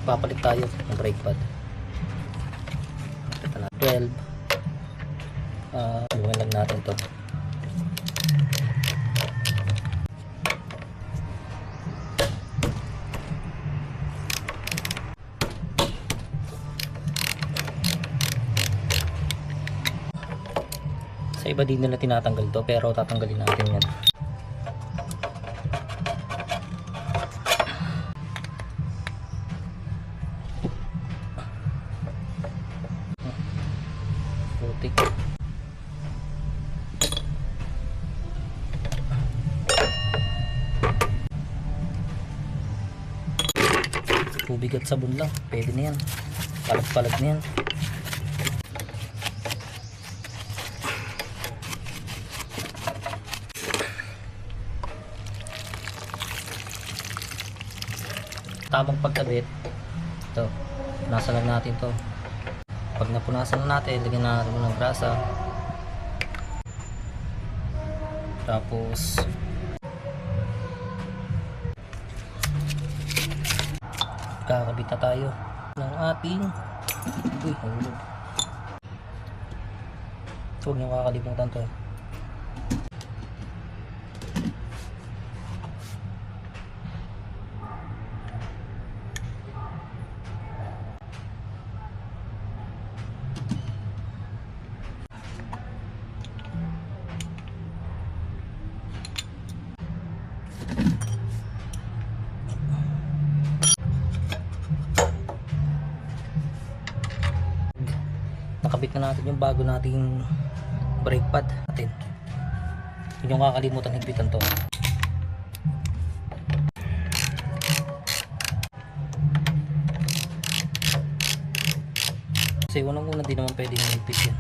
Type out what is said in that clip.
papalit tayo ng brake pad. Ito na 12. Gawin lang natin to. Sa iba din nila tinatanggal to, pero tatanggalin natin yan. Putik. Tubig at sabon lang, pwede na yan. Palag-palag na yan. Tamang pagkabit. Ito, punasan lang natin to. Pag napunasan na natin, lagyan natin ng grasa. Tapos kakabit na tayo ng ating hulog. Huwag nyo kakalimutan to. Nakabit na natin yung bago nating brake pad natin. Hindi nyo kakalimutan higpitan to. Kasi unang-una din naman pwedeng higpit yan.